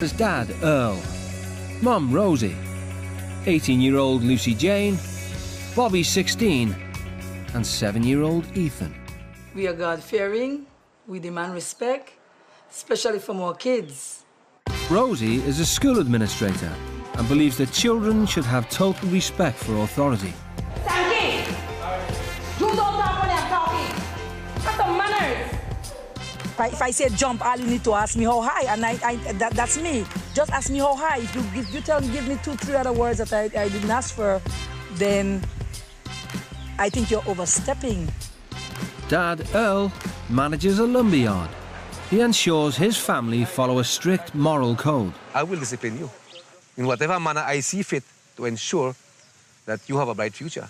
His dad, Earl, Mum, Rosie, 18-year-old Lucy Jane, Bobby, 16, and 7-year-old Ethan. We are God-fearing, we demand respect, especially from our kids. Rosie is a school administrator and believes that children should have total respect for authority. Sanky! You don't talk when I'm talking! Have some manners! If I say jump, all you need to ask me how high, and that's me. Just ask me how high. If you give me 2, 3 other words that I didn't ask for, then I think you're overstepping. Dad, Earl, manages a lumberyard. He ensures his family follow a strict moral code. I will discipline you in whatever manner I see fit to ensure that you have a bright future.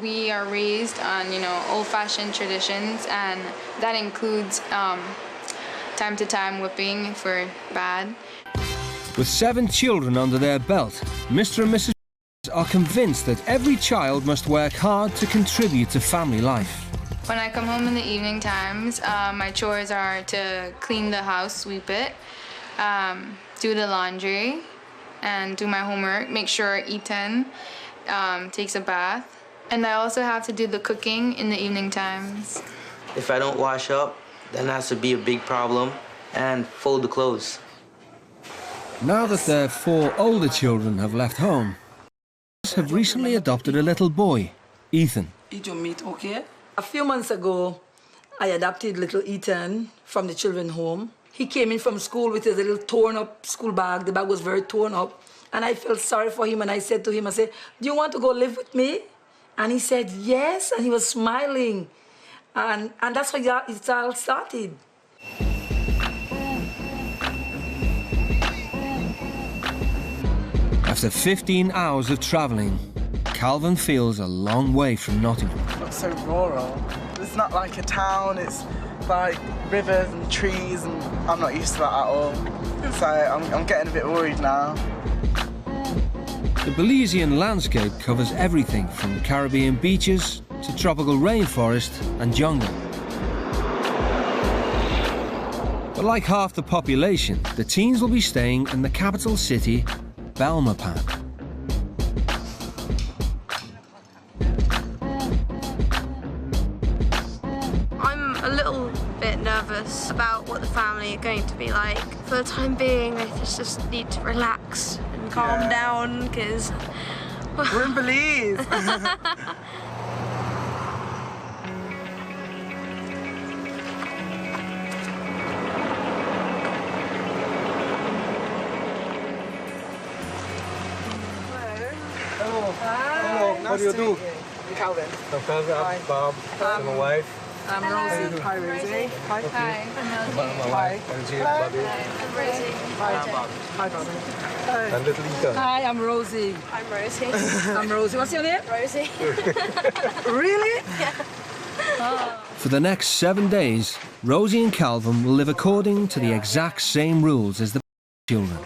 We are raised on, old-fashioned traditions, and that includes time to time whipping if we're bad. With 7 children under their belt, Mr. and Mrs. are convinced that every child must work hard to contribute to family life. When I come home in the evening times, my chores are to clean the house, sweep it, do the laundry, and do my homework, make sure Ethan takes a bath. And I also have to do the cooking in the evening times. If I don't wash up, then that has to be a big problem, and fold the clothes. Now that their 4 older children have left home, have recently adopted a little boy, Ethan. Eat your meat, okay? A few months ago, I adopted little Ethan from the children's home. He came in from school with his little torn-up school bag. The bag was very torn up. And I felt sorry for him, and I said to him, do you want to go live with me? And he said, yes, and he was smiling. And that's how it all started. After 15 hours of travelling, Calvin feels a long way from Nottingham. It's so rural. It's not like a town, it's like rivers and trees, and I'm not used to that at all. So I'm getting a bit worried now. The Belizean landscape covers everything from Caribbean beaches to tropical rainforest and jungle. But like half the population, the teens will be staying in the capital city, Belmopan. I'm a little bit nervous about what the family are going to be like. For the time being, I just need to relax and calm down, because we're in Belize. Hello. What do you do? I'm Calvin. I'm Calvin. I'm Bob. I'm my wife. I'm Rosie. Hi, Rosie. Hi, I'm Melody. My wife. I'm Jane. Bobby. I'm Rosie. Hi, Bobby. And little Ethan. Hi, I'm Rosie. I'm Rosie. I'm Rosie. What's your name? Rosie. Really? Yeah. For the next 7 days, Rosie and Calvin will live according to the exact same rules as the children.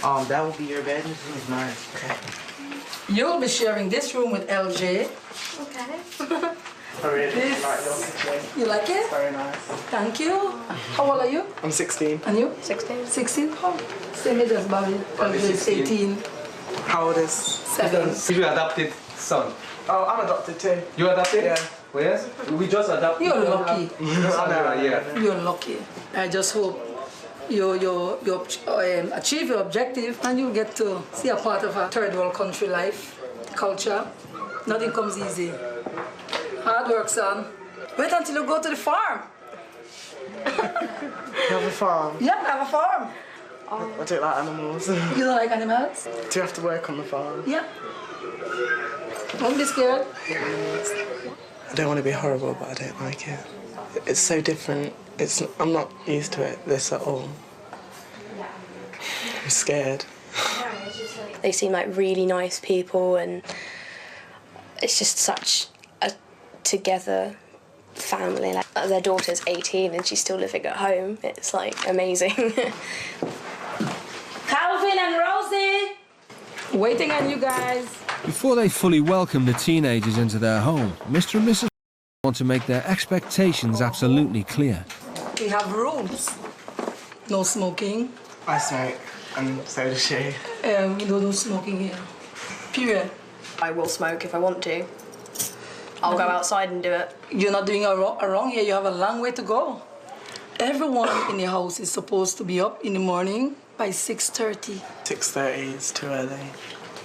That will be your bed, and this is mine. Okay. You'll be sharing this room with LJ. Okay. This, you like it? Very nice. Thank you. How old are you? I'm 16. And you? 16. 16? Oh, same age as Bobby. LJ is 18. How old is? 7. You adopted son. Oh, I'm adopted too. You adopted? Yeah. Yes. We just adopted. You're lucky. Yeah. You're lucky. I just hope you achieve your objective and you get to see a part of a third world country life, culture. Nothing comes easy. Hard work, son. Wait until you go to the farm. You have a farm? Yeah, I have a farm. I don't like animals. You don't like animals? Do you have to work on the farm? Yeah. Don't be scared. I don't want to be horrible, but I don't like it. It's so different. I'm not used to this at all. I'm scared. They seem like really nice people, and it's just such a together family. Like, their daughter's 18 and she's still living at home. It's like amazing. Calvin and Rosie! Waiting on you guys. Before they fully welcome the teenagers into their home, Mr. and Mrs. want to make their expectations absolutely clear. We have rooms. No smoking. I smoke, and so does she. We don't do smoking here. Period. I will smoke if I want to. I'll go outside and do it. You're not doing a wrong here. You have a long way to go. Everyone in the house is supposed to be up in the morning by 6:30. 6:30 is too early.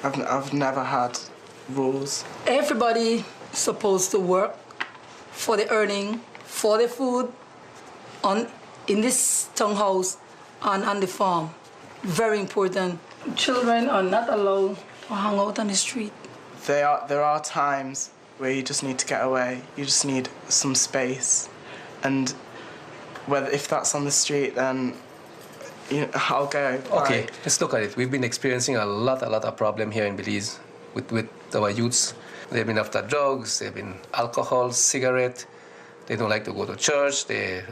I've never had rules. Everybody is supposed to work for the earning, for the food, in this townhouse and on the farm. Very important. Children are not allowed to hang out on the street. There are times where you just need to get away. You just need some space, and if that's on the street, then I'll go. Okay, Like, let's look at it. We've been experiencing a lot of problem here in Belize with our youths. They've been after drugs, they've been alcohol, cigarette. They don't like to go to church. They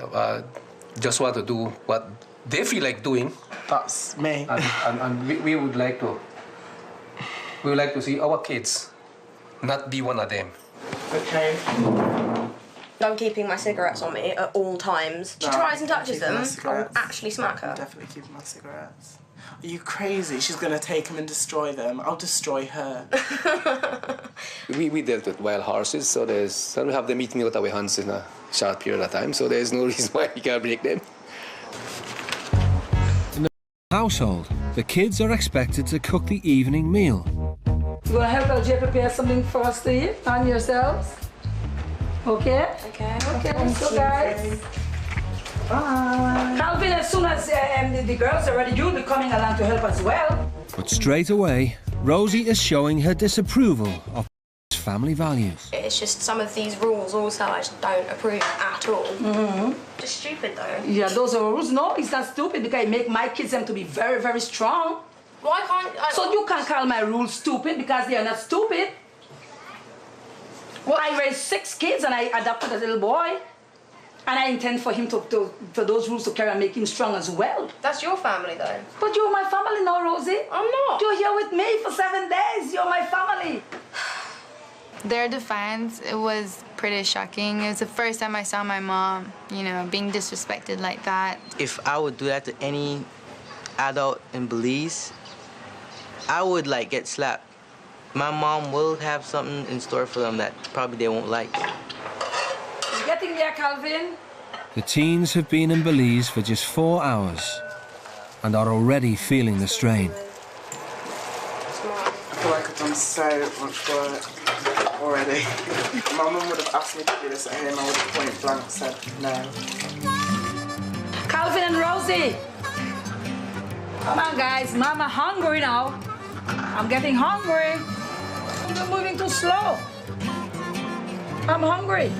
just want to do what they feel like doing. That's me. And we would like to see our kids not be one of them. Okay. I'm keeping my cigarettes on me at all times. She tries and touches them, I'll actually smack her. I'm definitely keeping my cigarettes. Are you crazy? She's going to take them and destroy them. I'll destroy her. We dealt with wild horses, so we have them eating out of our hands in a short period of time, so there's no reason why we can't break them. In the household, the kids are expected to cook the evening meal. You want to help LJ prepare something for us to eat and yourselves? Okay? Okay. Let's go, guys. Bye. Calvin, as soon as the girls are ready, you'll be coming along to help as well. But straight away, Rosie is showing her disapproval of family values. It's just some of these rules also I just don't approve at all. Mm-hmm. Just stupid though. Yeah, those are rules. No, it's not stupid because I make my kids them to be very, very strong. Why can't I... So you can't call my rules stupid because they are not stupid. Well, I raised 6 kids and I adopted a little boy. And I intend for him for those rules to carry and make him strong as well. That's your family though. But you're my family now, Rosie. I'm not. You're here with me for 7 days. You're my family. Their defiance, it was pretty shocking. It was the first time I saw my mom, being disrespected like that. If I would do that to any adult in Belize, I would get slapped. My mom will have something in store for them that probably they won't like. It's getting there, Calvin. The teens have been in Belize for just 4 hours and are already feeling the strain. I feel like I've done so much work already. If my mum would have asked me to do this at home, I would have point blank said no. Calvin and Rosie. Come on, guys. Mama hungry now. I'm getting hungry. You're moving too slow. I'm hungry.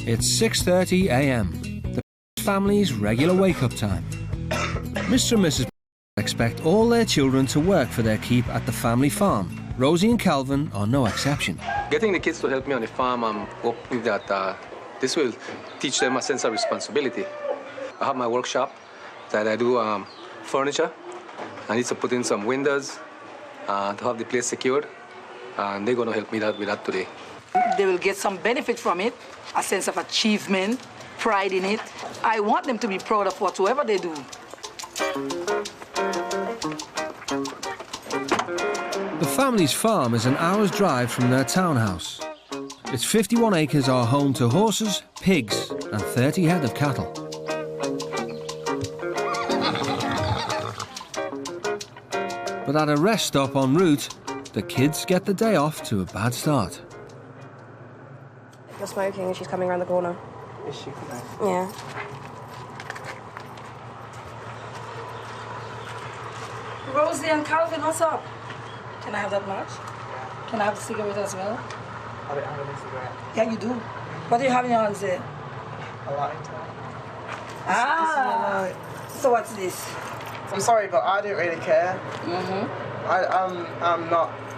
It's 6:30 a.m., the family's regular wake-up time. Mr. and Mrs. expect all their children to work for their keep at the family farm. Rosie and Calvin are no exception. Getting the kids to help me on the farm, I'm hoping that this will teach them a sense of responsibility. I have my workshop that I do furniture. I need to put in some windows to have the place secured, and they're going to help me with that today. They will get some benefit from it, a sense of achievement, pride in it. I want them to be proud of whatsoever they do. The family's farm is an hour's drive from their townhouse. Its 51 acres are home to horses, pigs, and 30 head of cattle. But at a rest stop en route, the kids get the day off to a bad start. You're smoking and she's coming around the corner. Is she coming? Yeah. Rosie and Calvin, what's up? Can I have that much? Can I have a cigarette as well? I don't have any cigarette. Yeah, you do. What do you have in your hands there? A lighter. Ah. So what's this? I'm sorry, but I don't really care. Mm-hmm.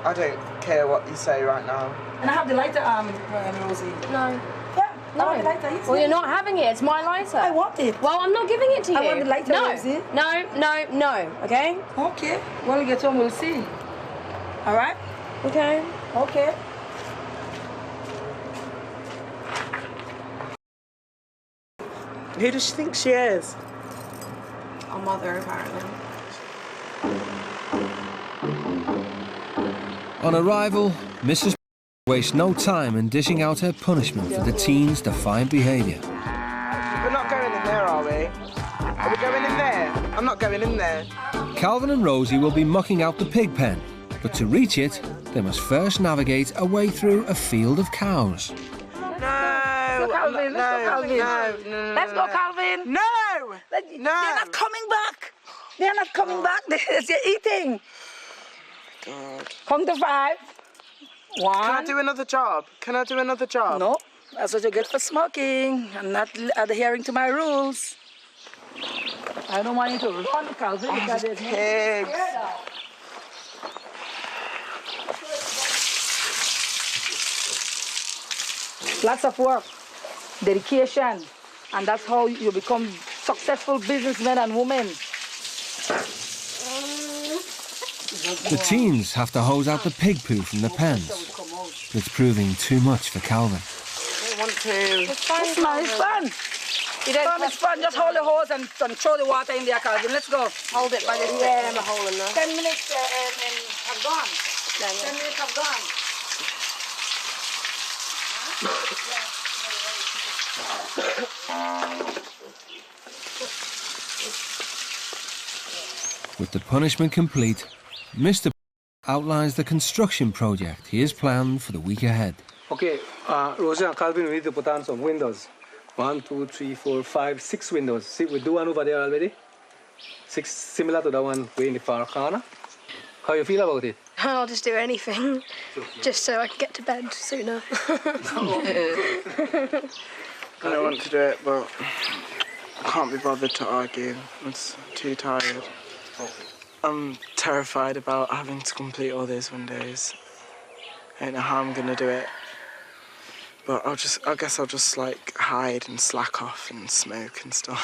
I don't care what you say right now. And I have the lighter, Rosie. No. Yeah, no. I want the lighter. Yes, Well, you're not having it. It's my lighter. I want it. Well, I'm not giving it to you. I want the lighter, No. Rosie. No. Okay? Okay. When we get home, we'll see. All right? Okay. Okay. Who does she think she is? Our mother, apparently. On arrival, Mrs. wastes no time in dishing out her punishment for the teens' defiant behaviour. We're not going in there, are we? Are we going in there? I'm not going in there. Calvin and Rosie will be mucking out the pig pen, but to reach it, they must first navigate a way through a field of cows. Let's go, Calvin. Let's go, Calvin. No! They're not coming back. They're not coming back. They're eating. God. Count to 5. 1. Can I do another job? Can I do another job? No. That's what you get for smoking and not adhering to my rules. I don't want you to run, Calvin, because there's pigs. Lots of work, dedication, and that's how you become successful businessmen and women. The teens have to hose out the pig poo from the pens. It's proving too much for Calvin. I don't want to. It's fun. It's fun. It's fun. Just hold the hose and throw the water in there, Calvin. Let's go. Hold it by this stick. There's a hole in there. 10 minutes and have gone. 10 minutes have gone. With the punishment complete, Mr. outlines the construction project he has planned for the week ahead. Okay, Rosie and Calvin, we need to put on some windows. 1, 2, 3, 4, 5, 6 windows. See, we do one over there already. 6, similar to the one way in the far corner. How you feel about it? I'll just do anything, just so I can get to bed sooner. I don't want to do it, but I can't be bothered to argue. I'm too tired. I'm terrified about having to complete all these windows. I don't know how I'm going to do it. But I guess I'll just like hide and slack off and smoke and stuff.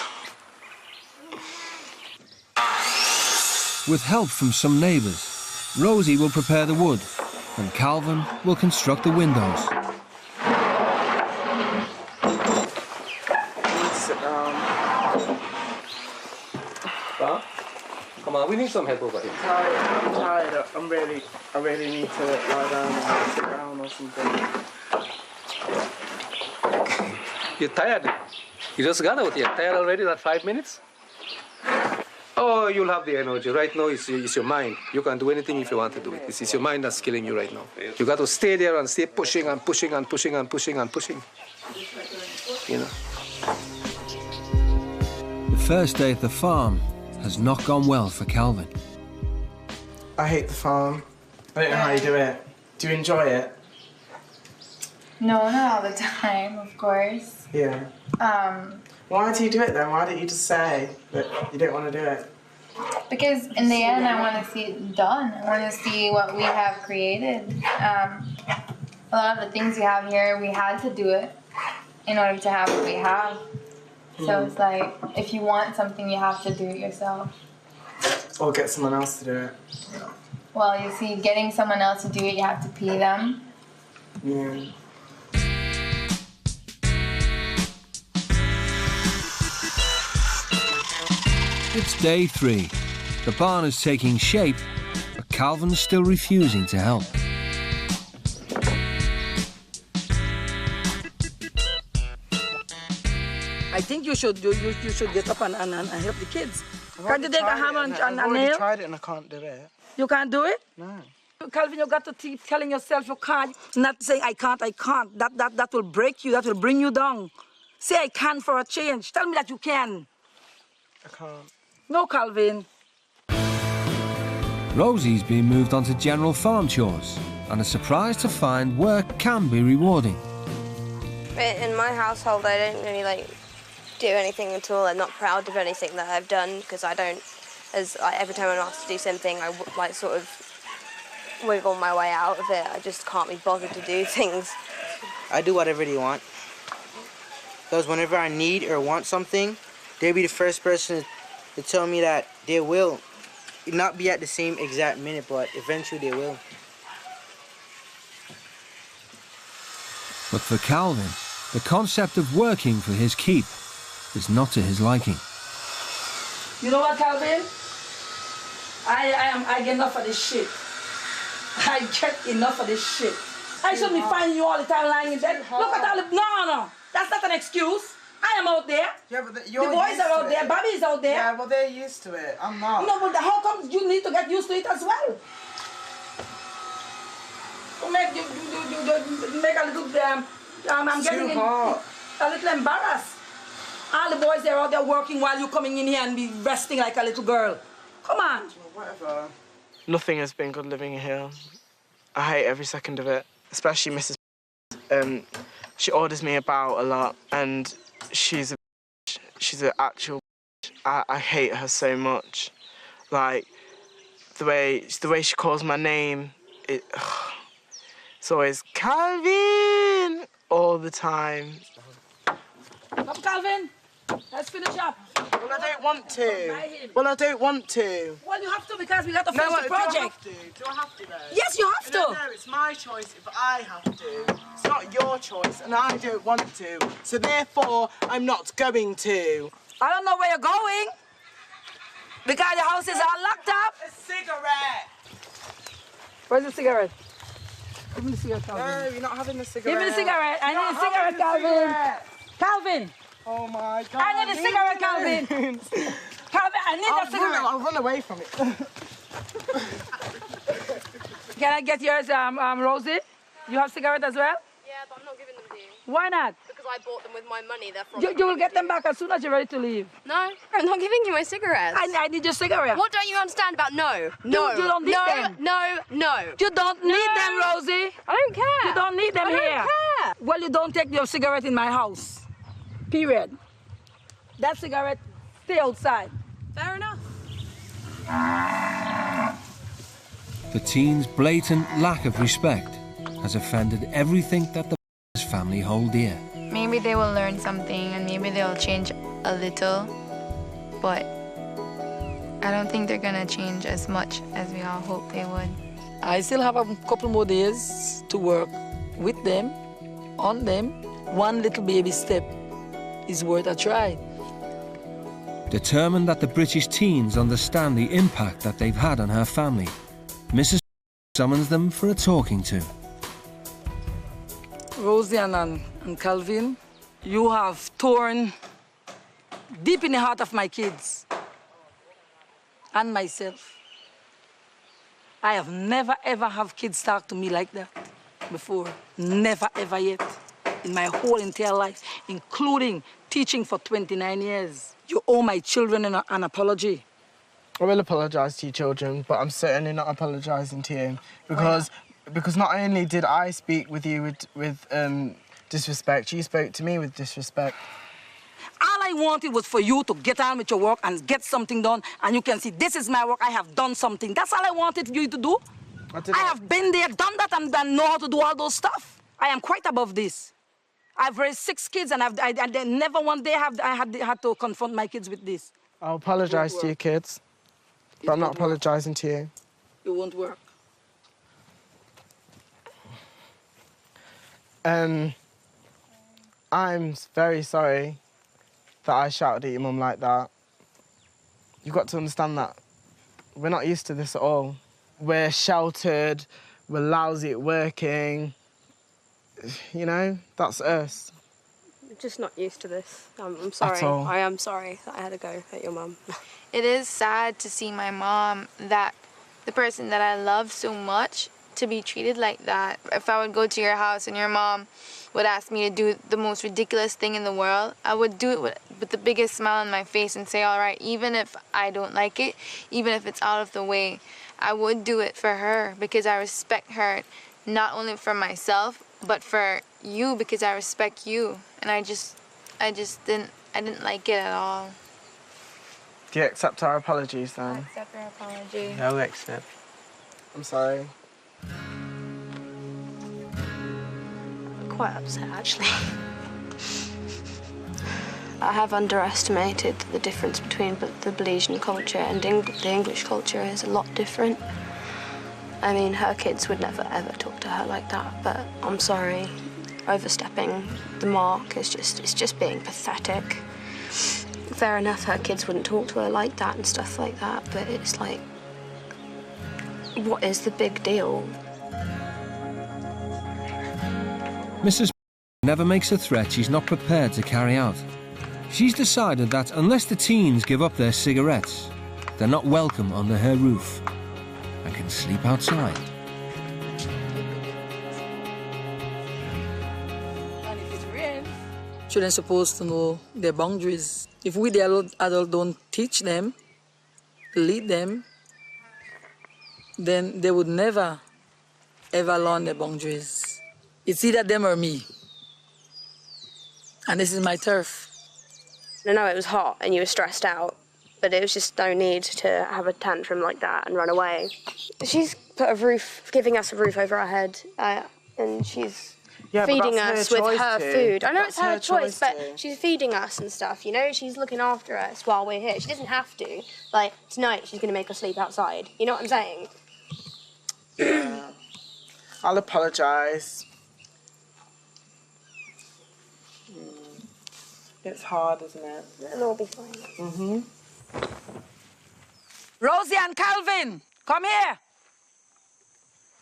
With help from some neighbours, Rosie will prepare the wood and Calvin will construct the windows. Sit down. Well, come on, we need some help over here. I'm tired. I really need to lie down and sit down or something. You're tired? You just got out here. Tired already? That 5 minutes? Oh, you'll have the energy. Right now, it's your mind. You can do anything if you want to do it. It's your mind that's killing you right now. You got to stay there and stay pushing and pushing and pushing and pushing and pushing. You know. The first day at the farm has not gone well for Calvin. I hate the farm. I don't know how you do it. Do you enjoy it? No, not all the time, of course. Yeah. Why do you do it then? Why don't you just say that you don't want to do it? Because in the end, I want to see it done. I want to see what we have created. A lot of the things we have here, we had to do it in order to have what we have. So it's like, if you want something, you have to do it yourself. Or get someone else to do it. Well, you see, getting someone else to do it, you have to pay them. Yeah. It's day 3. The barn is taking shape, but Calvin's still refusing to help. I think you should get up and help the kids. Can't you take a hammer and a nail? I've already tried it and I can't do it. You can't do it? No. Calvin, you got to keep telling yourself you can't. Not saying I can't. That will break you. That will bring you down. Say I can for a change. Tell me that you can. I can't. No, Calvin. Rosie's been moved on to general farm chores and is surprised to find work can be rewarding. In my household, I don't really do anything at all. I'm not proud of anything that I've done because I don't. Every time I'm asked to do something, I sort of wiggle my way out of it. I just can't be bothered to do things. I do whatever they want. Because whenever I need or want something, they'll be the first person to tell me that they will. Not be at the same exact minute, but eventually they will. But for Calvin, the concept of working for his keep is not to his liking. You know what, Calvin? I get enough of this shit. I get enough of this shit. I shouldn't be finding you all the time lying in bed. Look at all the... No. That's not an excuse. I am out there. Yeah, but the boys are out there. Bobby's out there. Yeah, well, they're used to it. I'm not. No, but how come you need to get used to it as well? You make a little... I'm getting a little embarrassed. All the boys, they're out there working while you're coming in here and be resting like a little girl. Come on. Well, whatever. Nothing has been good living here. I hate every second of it, especially Mrs. She orders me about a lot, and she's an actual. I hate her so much. Like the way she calls my name, it's always Calvin all the time. Come, Calvin. Let's finish up. Well, I don't want to. Well, I don't want to. Well, you have to because we got to finish the project. Do I have to, though? Yes, you have to. No, it's my choice if I have to. It's not your choice, and I don't want to. So therefore, I'm not going to. I don't know where you're going. Because the houses are locked up. A cigarette. Where's the cigarette? Give me the cigarette, Calvin. No, you're not having the cigarette. Give me the cigarette. I need a cigarette, Calvin. Calvin. Oh my God. I need a cigarette, Calvin. Calvin, I need a cigarette. I'll run away from it. Can I get yours, Rosie? You have cigarette as well? Yeah, but I'm not giving them to you. Why not? Because I bought them with my money. They're from You will get them back as soon as you're ready to leave. No, I'm not giving you my cigarettes. I need your cigarette. What don't you understand about no? No. You don't need them. No. You don't need them, Rosie. I don't care. You don't need them here. I don't care. Well, you don't take your cigarette in my house. Period. That cigarette, stay outside. Fair enough. The teen's blatant lack of respect has offended everything that the family hold dear. Maybe they will learn something and maybe they'll change a little, but I don't think they're gonna change as much as we all hope they would. I still have a couple more days to work with them, on them. One little baby step is worth a try. Determined that the British teens understand the impact that they've had on her family, Mrs. summons them for a talking to. Rosie and Calvin, you have torn deep in the heart of my kids and myself. I have never ever have kids talk to me like that before. Never ever yet in my whole entire life, including teaching for 29 years. You owe my children an apology. I will apologise to your children, but I'm certainly not apologising to you because not only did I speak with you with disrespect, you spoke to me with disrespect. All I wanted was for you to get on with your work and get something done, and you can see this is my work, I have done something. That's all I wanted you to do. I have been there, done that, and know how to do all those stuff. I am quite above this. I've raised 6 kids, and I never one day I had to confront my kids with this. I'll apologise to your kids, but I'm not apologising to you. It won't work. I'm very sorry that I shouted at your mum like that. You've got to understand that we're not used to this at all. We're sheltered, we're lousy at working. You know, that's us. I'm just not used to this. I'm sorry. At all. I am sorry that I had to go at your mum. It is sad to see my mom, that the person that I love so much, to be treated like that. If I would go to your house and your mom would ask me to do the most ridiculous thing in the world, I would do it with the biggest smile on my face and say, all right, even if I don't like it, even if it's out of the way, I would do it for her because I respect her, not only for myself, but for you because I respect you. And I didn't like it at all. Do you accept our apologies then? I accept your apology. No, accept. I'm sorry. I'm quite upset, actually. I have underestimated the difference between the Belizean culture and the English culture is a lot different. I mean, her kids would never, ever talk to her like that, but I'm sorry. overstepping the mark. It's just being pathetic. Fair enough, her kids wouldn't talk to her like that and stuff like that, but it's like, what is the big deal? Mrs. never makes a threat she's not prepared to carry out. She's decided that unless the teens give up their cigarettes, they're not welcome under her roof and can sleep outside. Children are supposed to know their boundaries. If we, the adult, don't teach them, lead them, then they would never, ever learn their boundaries. It's either them or me. And this is my turf. I know it was hot and you were stressed out, but there was just no need to have a tantrum like that and run away. She's giving us a roof over our head, and she's feeding us with her food. I know it's her choice, but she's feeding us and stuff, you know? She's looking after us while we're here. She doesn't have to. Like, tonight she's going to make us sleep outside. You know what I'm saying? Yeah. I'll apologise. It's hard, isn't it? It'll all be fine. Mm-hmm. Rosie and Calvin, come here.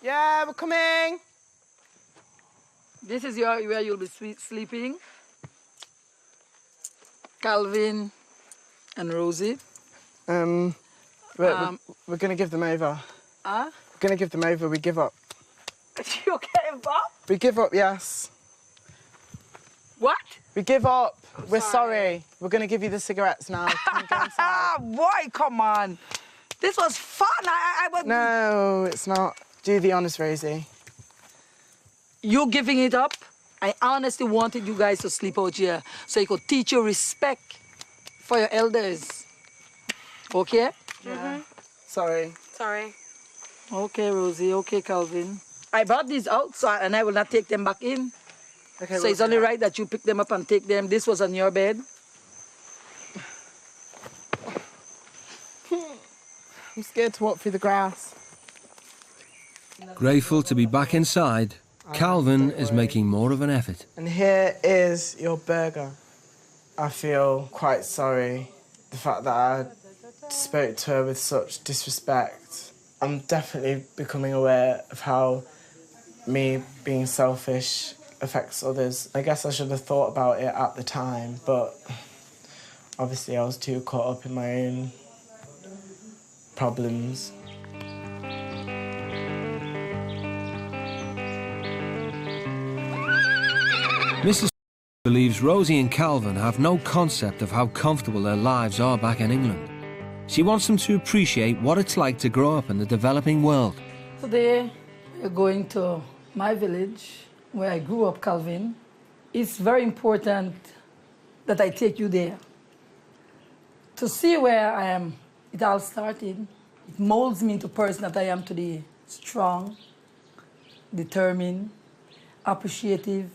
Yeah, we're coming. This is where you'll be sleeping. Calvin and Rosie. We're going to give them over. Huh? We're going to give them over. We give up. You give up? We give up, yes. What? We give up. We're sorry. We're going to give you the cigarettes now. Come go inside. Boy, come on. This was fun. I was... No, it's not. Do the honours, Rosie. You giving it up? I honestly wanted you guys to sleep out here so you could teach you respect for your elders. Okay? Yeah. Sorry. Sorry. Okay, Rosie. Okay, Calvin. I brought these out, and I will not take them back in. Okay, so it's only right that you pick them up and take them. This was on your bed. I'm scared to walk through the grass. Grateful to be back inside, Calvin is making more of an effort. And here is your burger. I feel quite sorry. The fact that I spoke to her with such disrespect. I'm definitely becoming aware of how me being selfish affects others. I guess I should have thought about it at the time, but obviously I was too caught up in my own problems. Mrs. believes Rosie and Calvin have no concept of how comfortable their lives are back in England. She wants them to appreciate what it's like to grow up in the developing world. Today, we're going to my village, where I grew up, Calvin. It's very important that I take you there to see where I am. It all started. It molds me into the person that I am today. Strong, determined, appreciative,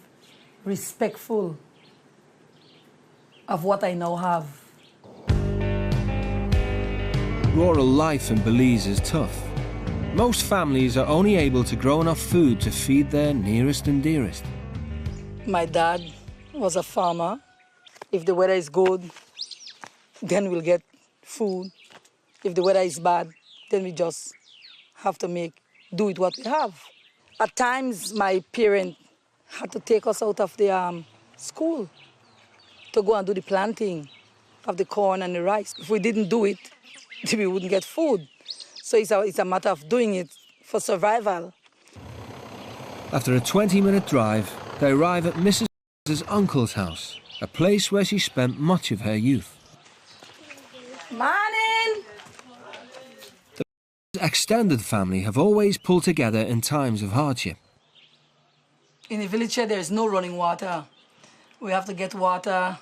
respectful of what I now have. Rural life in Belize is tough. Most families are only able to grow enough food to feed their nearest and dearest. My dad was a farmer. If the weather is good, then we'll get food. If the weather is bad, then we just have to do with what we have. At times, my parents had to take us out of the school to go and do the planting of the corn and the rice. If we didn't do it, we wouldn't get food. So it's a matter of doing it for survival. After a 20-minute drive, they arrive at Mrs.'s uncle's house, a place where she spent much of her youth. Morning! The extended family have always pulled together in times of hardship. In the village here, there's no running water. We have to get water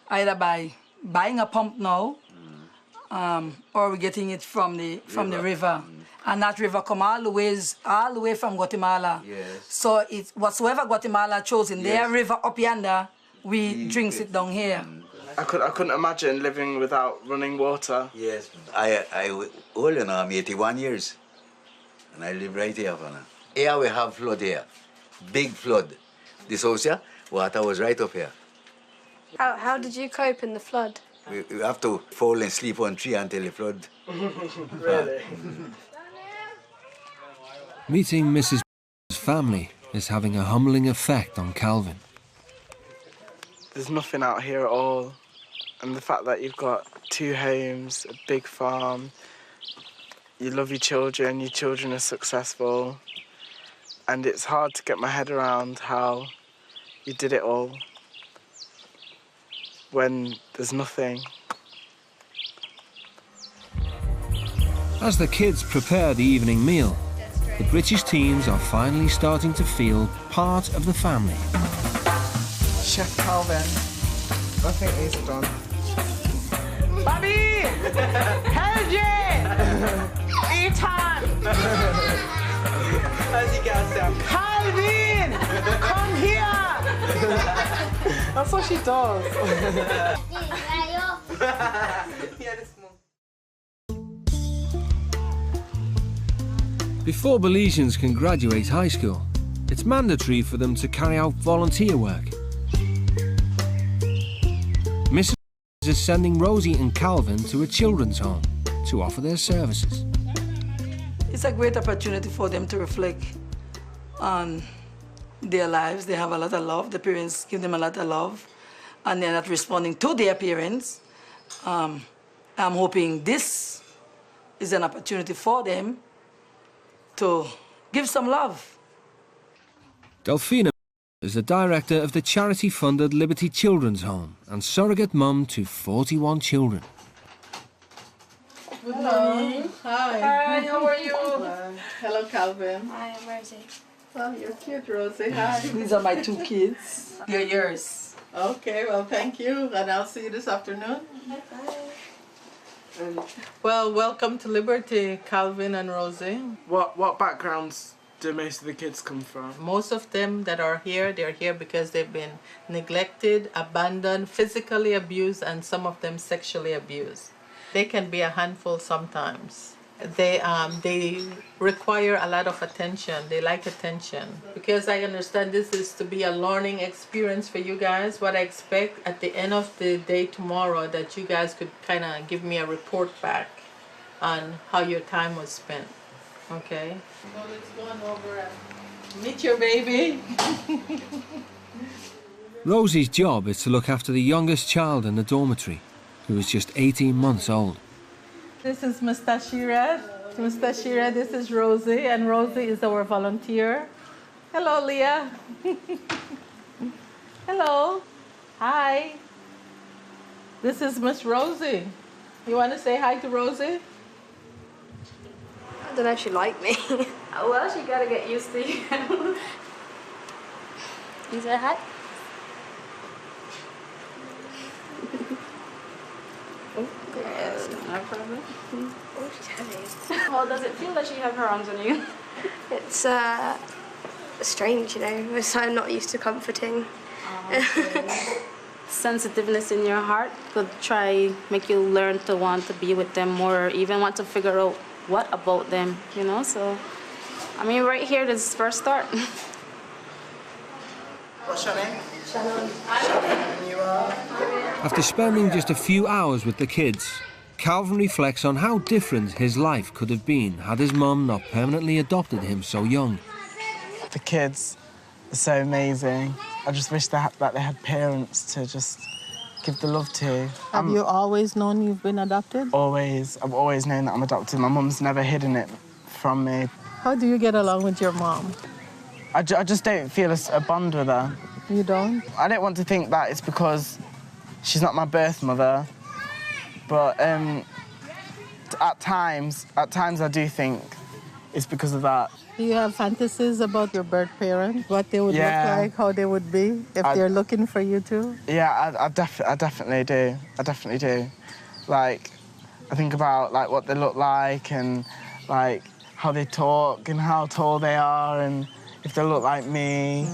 either by buying a pump now, or we're getting it from the river. And that river come all the way from Guatemala. Yes. So it's whatsoever Guatemala chose in their river up yonder, we drinks it down here. I couldn't imagine living without running water. Yes. I old, you know, I'm 81 years. And I live right here, Fana. Here we have flood here. Big flood. this house here, water was right up here. How did you cope in the flood? We have to fall and sleep on tree until the flood. Really? Meeting Mrs. family is having a humbling effect on Calvin. There's nothing out here at all. And the fact that you've got 2 homes, a big farm, you love your children are successful, and it's hard to get my head around how you did it all when there's nothing. As the kids prepare the evening meal, the British teens are finally starting to feel part of the family. Chef Calvin, I think he's done. Bobby! Helge! Ethan! Calvin! Come here! That's what she does. Before Belizeans can graduate high school, it's mandatory for them to carry out volunteer work. Mrs. is sending Rosie and Calvin to a children's home to offer their services. It's a great opportunity for them to reflect on their lives. They have a lot of love. The parents give them a lot of love, and they're not responding to their parents. I'm hoping this is an opportunity for them to give some love. Delphina is the director of the charity-funded Liberty Children's Home and surrogate mum to 41 children. Good morning. Hi. Hi, how are you? Hello, Calvin. Hi, I'm Rosie. Oh, you're cute, Rosie. Hi. These are my 2 kids. They're yours. Okay, well, thank you, and I'll see you this afternoon. Well, welcome to Liberty, Calvin and Rosie. What backgrounds do most of the kids come from? Most of them that are here, they're here because they've been neglected, abandoned, physically abused, and some of them sexually abused. They can be a handful sometimes. They require a lot of attention. They like attention. Because I understand this is to be a learning experience for you guys. What I expect at the end of the day tomorrow, that you guys could kind of give me a report back on how your time was spent. Okay? So let's go on over and meet your baby. Rosie's job is to look after the youngest child in the dormitory, who is just 18 months old. This is Ms. Tashira. Ms. Tashira, this is Rosie, and Rosie is our volunteer. Hello, Leah. Hello. Hi. This is Miss Rosie. You want to say hi to Rosie? I don't know if she liked me. Well, she gotta get used to you. You say hi? Oh, yes, no problem. Oh, she's heavy. How does it feel that she has her arms on you? It's strange, you know. I'm not used to comforting. Okay. Sensitiveness in your heart could try make you learn to want to be with them more, or even want to figure out what about them, you know. So, I mean, right here, this is first start. What's your name? Shannon. And you are? After spending just a few hours with the kids, Calvin reflects on how different his life could have been had his mum not permanently adopted him so young. The kids are so amazing. I just wish that they had parents to just give the love to. Have you always known you've been adopted? Always. I've always known that I'm adopted. My mum's never hidden it from me. How do you get along with your mom? I just don't feel a bond with her. You don't? I don't want to think that it's because she's not my birth mother, but at times I do think it's because of that. Do you have fantasies about your birth parents? What they would look like, how they would be, if they're looking for you too? Yeah, I definitely do. I definitely do. Like, I think about like what they look like and like how they talk and how tall they are and if they look like me.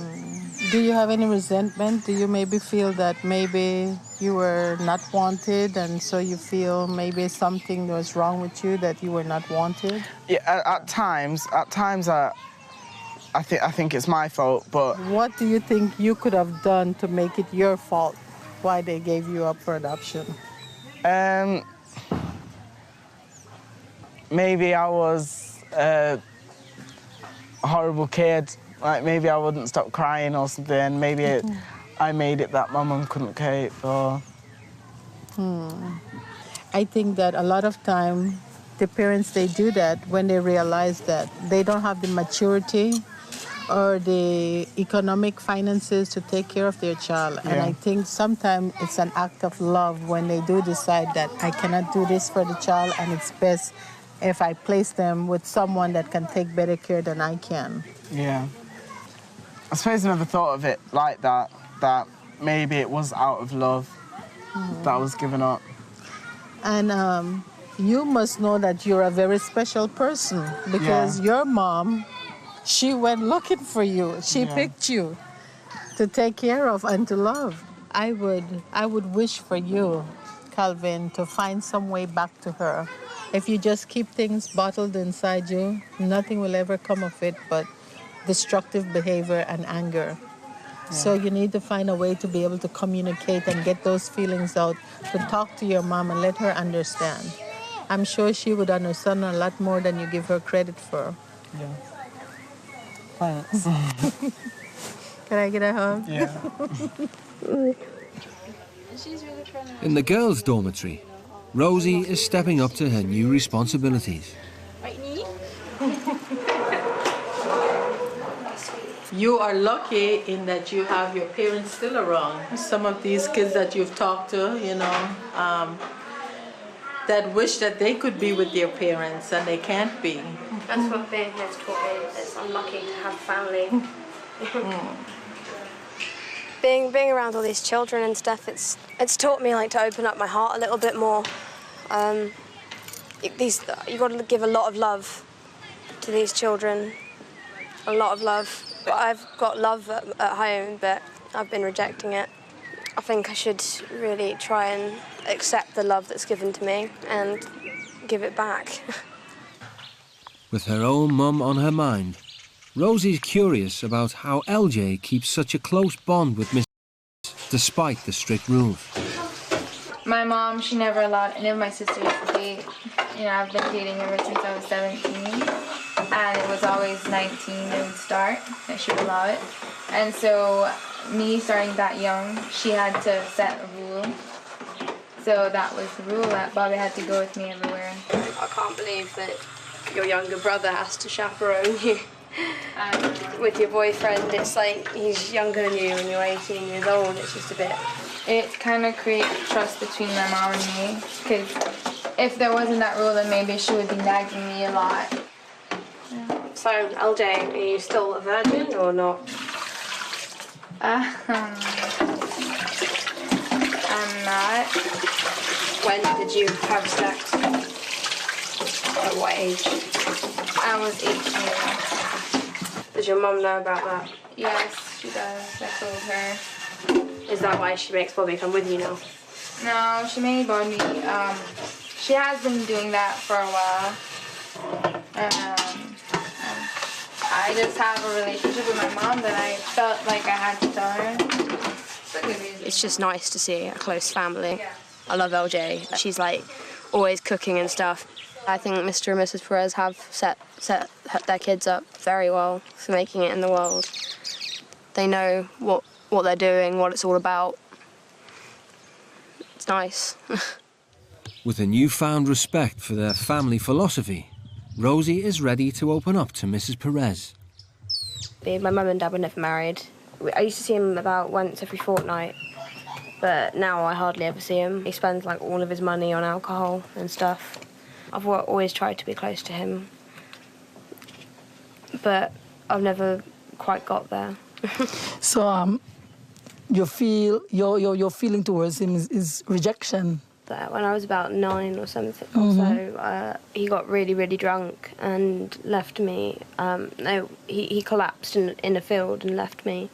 Do you have any resentment? Do you maybe feel that maybe you were not wanted and so you feel maybe something was wrong with you, that you were not wanted? Yeah, at times I think it's my fault, but... What do you think you could have done to make it your fault why they gave you up for adoption? Maybe I was a horrible kid. Like, maybe I wouldn't stop crying or something. Maybe I made it that my mum couldn't cope, or... I think that a lot of time, the parents, they do that when they realize that they don't have the maturity or the economic finances to take care of their child. And I think sometimes it's an act of love when they do decide that I cannot do this for the child and it's best if I place them with someone that can take better care than I can. Yeah. I suppose I never thought of it like that, that maybe it was out of love that I was giving up. And you must know that you're a very special person because your mom, she went looking for you. She picked you to take care of and to love. I would wish for you, Calvin, to find some way back to her. If you just keep things bottled inside you, nothing will ever come of it but destructive behavior and anger. So you need to find a way to be able to communicate and get those feelings out, to talk to your mom and let her understand. I'm sure she would understand a lot more than you give her credit for. Yeah. Thanks. Can I get a hug? Yeah. In the girls' dormitory, Rosie is stepping up to her new responsibilities. You are lucky in that you have your parents still around. Some of these kids that you've talked to, you know, that wish that they could be with their parents and they can't be. That's what being here has taught me. I'm lucky to have family. Being around all these children and stuff, it's taught me like to open up my heart a little bit more. You've got to give a lot of love to these children, a lot of love. I've got love at home, but I've been rejecting it. I think I should really try and accept the love that's given to me and give it back. With her own mum on her mind, Rosie's curious about how LJ keeps such a close bond with Miss despite the strict rules. My mom, she never allowed any of my sisters to date. You know, I've been dating ever since I was 17. And it was always 19 they would start, and she would allow it. And so me starting that young, she had to set a rule. So that was the rule, that Bobby had to go with me everywhere. I can't believe that your younger brother has to chaperone you. With your boyfriend, it's like he's younger than you and you're 18 years old. It's just a bit... It kind of creates trust between my mom and me, because if there wasn't that rule, then maybe she would be nagging me a lot. So, LJ, are you still a virgin or not? I'm not. When did you have sex? At what age? I was 18. Does your mum know about that? Yes, she does. I told her. Is that why she makes Bobby come with you now? No, she made Bobby. She has been doing that for a while. I just have a relationship with my mom that I felt like I had to tell her. It's a good reason. It's just nice to see a close family. Yeah. I love LJ. She's like always cooking and stuff. I think Mr. and Mrs. Perez have set their kids up very well for making it in the world. They know what they're doing, what it's all about. It's nice. With a newfound respect for their family philosophy, Rosie is ready to open up to Mrs. Perez. My mum and dad were never married. I used to see him about once every fortnight, but now I hardly ever see him. He spends like all of his money on alcohol and stuff. I've always tried to be close to him, but I've never quite got there. So, you feel your feeling towards him is rejection. When I was about 9 or something, or so, he got really, really drunk and left me. No, he collapsed in a field and left me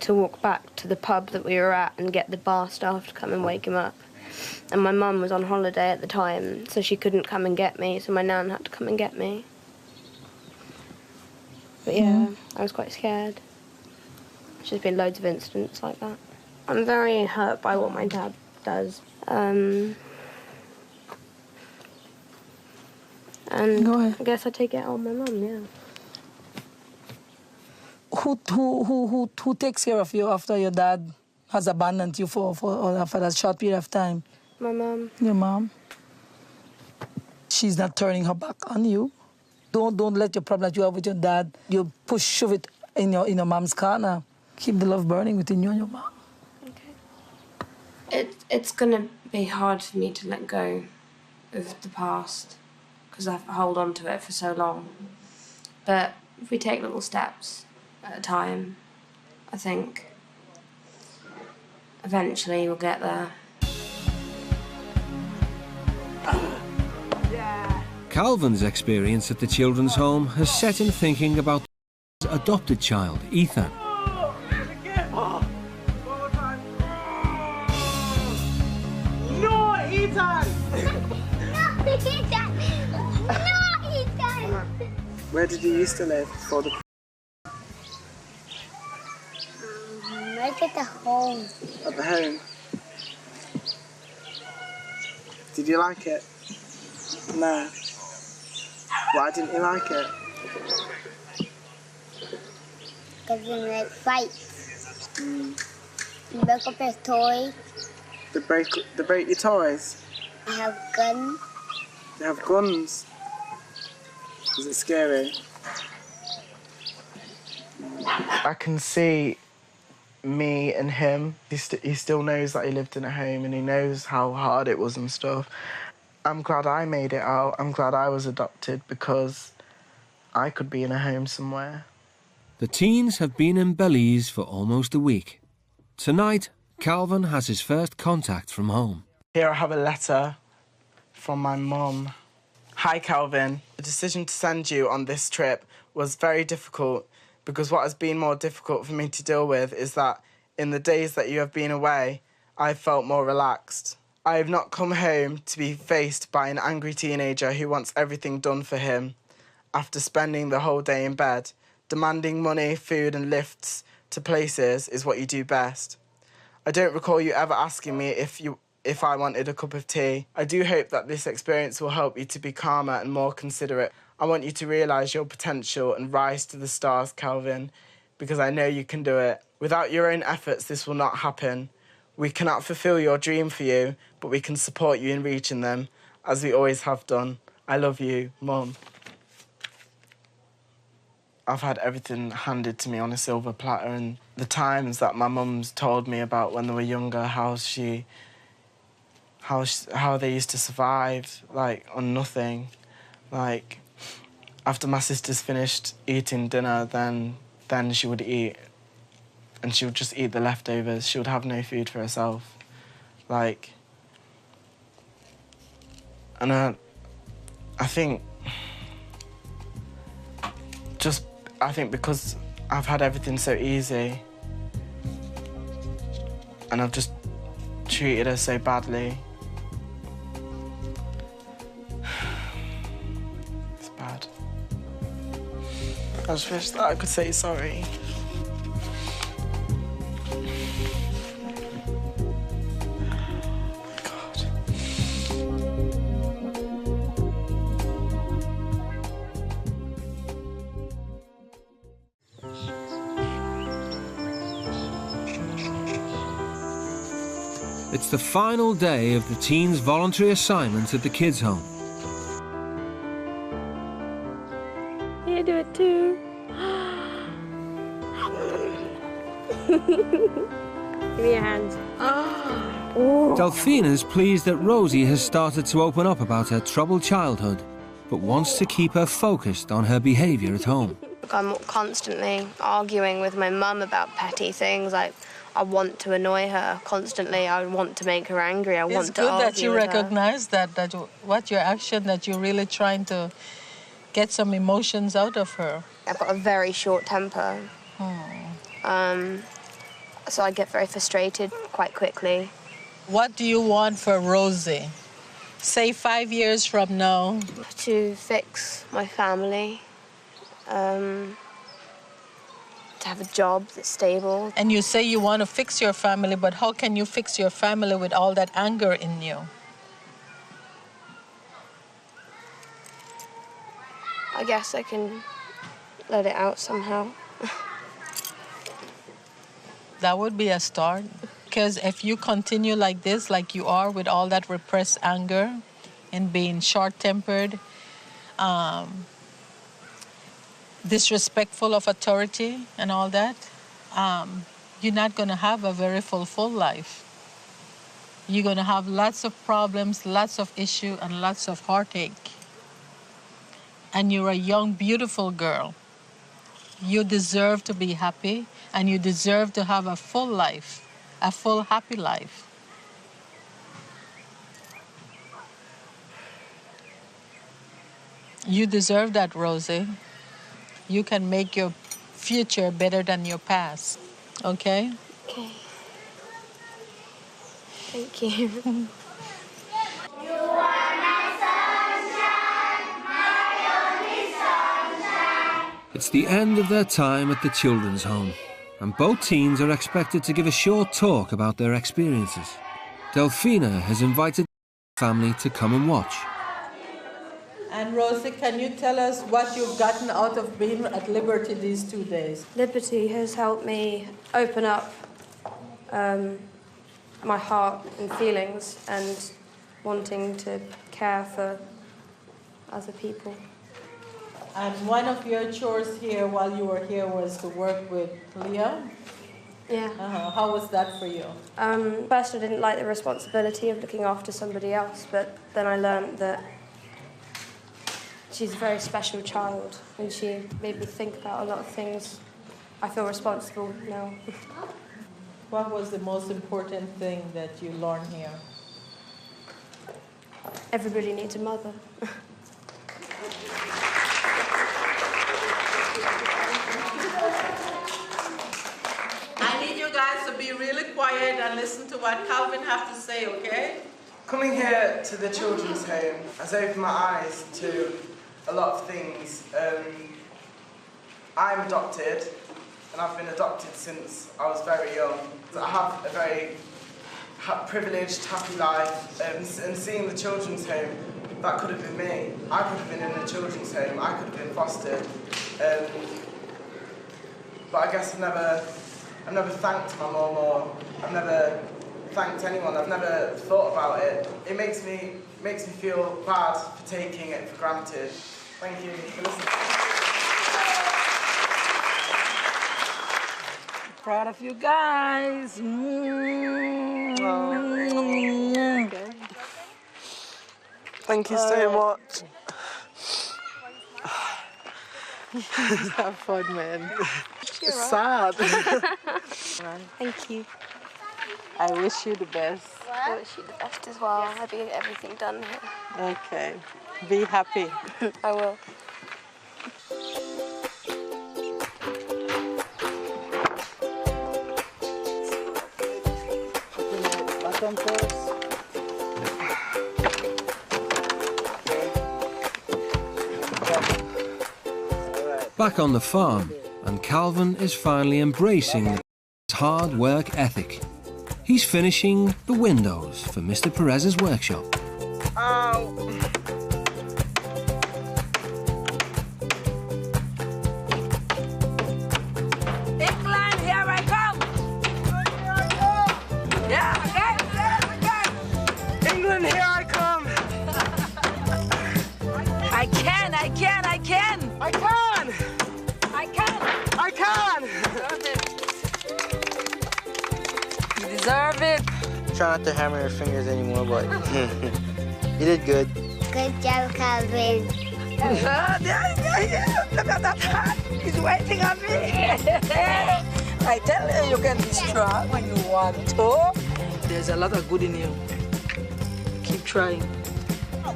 to walk back to the pub that we were at and get the bar staff to come and wake him up. And my mum was on holiday at the time, so she couldn't come and get me, so my nan had to come and get me. But yeah, I was quite scared. There's just been loads of incidents like that. I'm very hurt by what my dad does. And I guess I take it out on my mum, yeah. Who takes care of you after your dad has abandoned you for that short period of time? My mum. Your mom? She's not turning her back on you. Don't let your problem that you have with your dad, you shove it in your mom's corner. Keep the love burning within you and your mom. Okay. It's gonna be hard for me to let go of the past because I've held on to it for so long. But if we take little steps at a time, I think eventually we'll get there. Calvin's experience at the children's home has set him thinking about his adopted child, Ethan. No, Ethan! No, Ethan! Where did you used to live before the... Right at the home. At the home? Did you like it? No. Why didn't you like it? Because they like fights. They break up your toys. They break your toys? They have guns. They have guns? Is it scary? I can see me and him. He still knows that he lived in a home and he knows how hard it was and stuff. I'm glad I made it out. I'm glad I was adopted because I could be in a home somewhere. The teens have been in Belize for almost a week. Tonight, Calvin has his first contact from home. Here I have a letter from my mum. Hi, Calvin. The decision to send you on this trip was very difficult because what has been more difficult for me to deal with is that in the days that you have been away, I've felt more relaxed. I have not come home to be faced by an angry teenager who wants everything done for him after spending the whole day in bed. Demanding money, food and lifts to places is what you do best. I don't recall you ever asking me if I wanted a cup of tea. I do hope that this experience will help you to be calmer and more considerate. I want you to realise your potential and rise to the stars, Calvin, because I know you can do it. Without your own efforts, this will not happen. We cannot fulfil your dream for you, but we can support you in reaching them, as we always have done. I love you, Mum. I've had everything handed to me on a silver platter, and the times that my mum's told me about when they were younger, how they used to survive, like, on nothing. Like, after my sisters finished eating dinner, then she would eat, and she would just eat the leftovers. She would have no food for herself. Like, and I think because I've had everything so easy and I've just treated her so badly, it's bad. I just wish that I could say sorry. It's the final day of the teens' voluntary assignment at the kids' home. You do it too. Give me your hands. Delphina's pleased that Rosie has started to open up about her troubled childhood, but wants to keep her focused on her behaviour at home. I'm constantly arguing with my mum about petty things, like I want to annoy her constantly. I want to make her angry. I want to argue with her. It's good that you recognize that what your action, that you're really trying to get some emotions out of her. I've got a very short temper. So I get very frustrated quite quickly. What do you want for Rosie? Say 5 years from now. To fix my family. to have a job that's stable. And you say you want to fix your family, but how can you fix your family with all that anger in you? I guess I can let it out somehow. That would be a start. Because if you continue like this, like you are, with all that repressed anger and being short-tempered, disrespectful of authority and all that, you're not going to have a very fulfilled life. You're going to have lots of problems, lots of issues, and lots of heartache. And you're a young, beautiful girl. You deserve to be happy, and you deserve to have a full life, a full, happy life. You deserve that, Rosie. You can make your future better than your past, okay? Okay. Thank you. It's the end of their time at the children's home, and both teens are expected to give a short talk about their experiences. Delphina has invited the family to come and watch. And Rosie, can you tell us what you've gotten out of being at Liberty these 2 days? Liberty has helped me open up my heart and feelings and wanting to care for other people. And one of your chores here while you were here was to work with Leah? Yeah. How was that for you? First, I didn't like the responsibility of looking after somebody else, but then I learned that she's a very special child, and she made me think about a lot of things. I feel responsible now. What was the most important thing that you learned here? Everybody needs a mother. I need you guys to be really quiet and listen to what Calvin has to say, okay? Coming here to the children's home has opened my eyes to a lot of things. I'm adopted, and I've been adopted since I was very young. I have a very privileged, happy life, and seeing the children's home, that could have been me. I could have been in a children's home, I could have been fostered. But I guess I've never thanked my mum, or I've never thanked anyone. I've never thought about it. It makes me feel bad for taking it for granted. Thank you for listening. Proud of you guys. Thank you so much. Have fun, man. It's sad. Thank you. I wish you the best. I wish you the best as well. I hope you get everything done here. Okay. Be happy. I will. Back on the farm, and Calvin is finally embracing the hard work ethic. He's finishing the windows for Mr. Perez's workshop. Ow! England, here I come! Yeah, again! England, here I come! I can! I can! I can! I can! You deserve it. Try not to hammer your fingers anymore, but you did good. Good job, Calvin. Look at that hand. He's waiting on me. I tell you, you can be strong when you want to. There's a lot of good in you. Keep trying.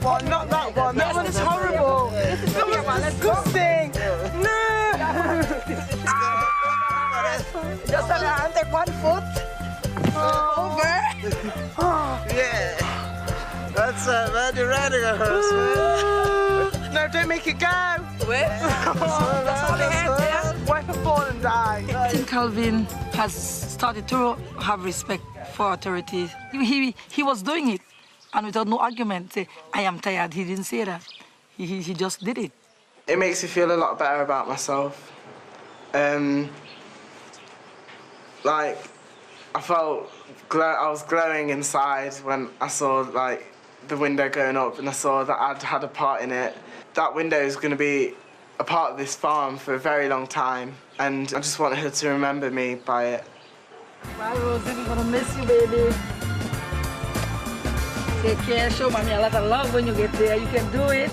Well, not that one. That one's horrible. That one's disgusting. No! Just on your hand, take 1 foot. Over. Yeah. That's it, man. You're riding a horse, man. No, don't make it go. Wait. That's all the hands, yeah? What if I fall and die? I think Calvin has started to have respect for authority. He was doing it, and without no argument, say, I am tired. He didn't say that. He just did it. It makes me feel a lot better about myself. Like, I was glowing inside when I saw, like, the window going up and I saw that I'd had a part in it. That window is going to be a part of this farm for a very long time, and I just want her to remember me by it. Bye, Rosie. We're gonna miss you, baby. Take care. Show mommy a lot of love when you get there. You can do it.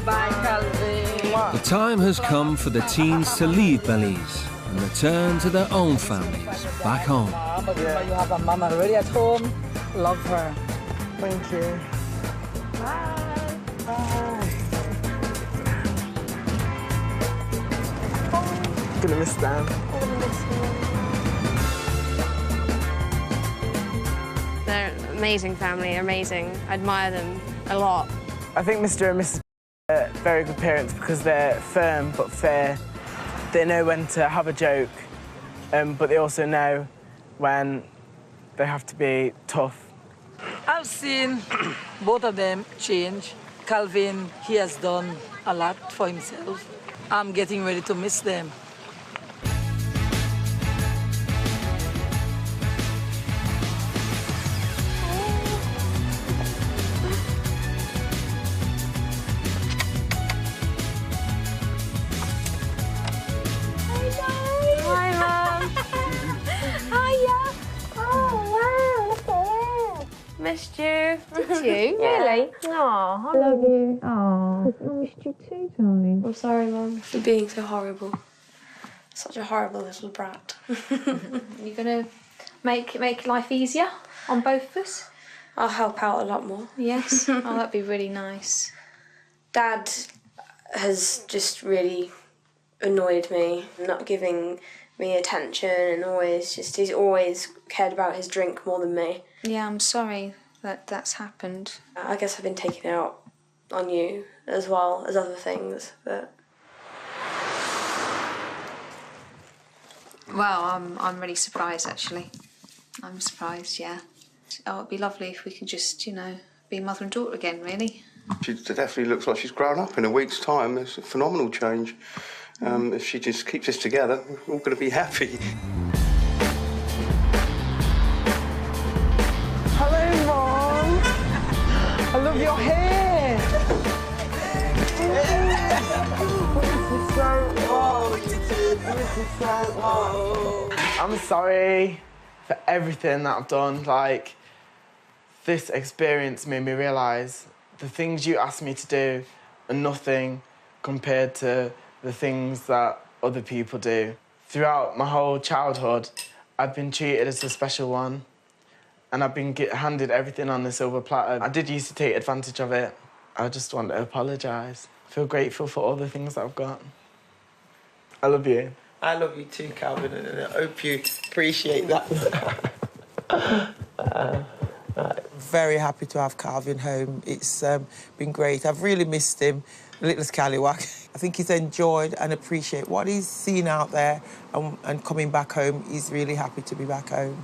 Bye, Calvin. The time has come for the teens to leave Belize and return to their own families back home. You have a mama already at home. Love her. Thank you. Bye. Bye. I'm gonna miss them. They're an amazing family, amazing. I admire them a lot. I think Mr. and Mrs. are very good parents because they're firm but fair. They know when to have a joke, but they also know when they have to be tough. I've seen both of them change. Calvin, he has done a lot for himself. I'm getting ready to miss them. Hi, Mum. Hiya. Oh, wow, look at you. Missed you. Did you? Yeah. Really? Oh, I love you. Oh, I missed you too, darling. I'm sorry, Mum, for being so horrible. Such a horrible little brat. You're gonna make life easier on both of us? I'll help out a lot more. Yes. Oh, that'd be really nice. Dad has just really annoyed me, not giving me attention, and he's always cared about his drink more than me. Yeah, I'm sorry that that's happened. I guess I've been taking it out on you as well as other things, but... Well, I'm really surprised, actually. I'm surprised, yeah. Oh, it'd be lovely if we could just, be mother and daughter again, really. She definitely looks like she's grown up in a week's time. There's a phenomenal change. If she just keeps this together, we're all going to be happy. Hello, Mom. I love your hair. I'm sorry for everything that I've done. Like, this experience made me realise the things you asked me to do are nothing compared to the things that other people do. Throughout my whole childhood, I've been treated as a special one, and I've been handed everything on the silver platter. I did used to take advantage of it. I just want to apologise. I feel grateful for all the things that I've got. I love you. I love you too, Calvin, and I hope you appreciate that. Very happy to have Calvin home. It's been great. I've really missed him, little scallywag. I think he's enjoyed and appreciated what he's seen out there, and coming back home, he's really happy to be back home.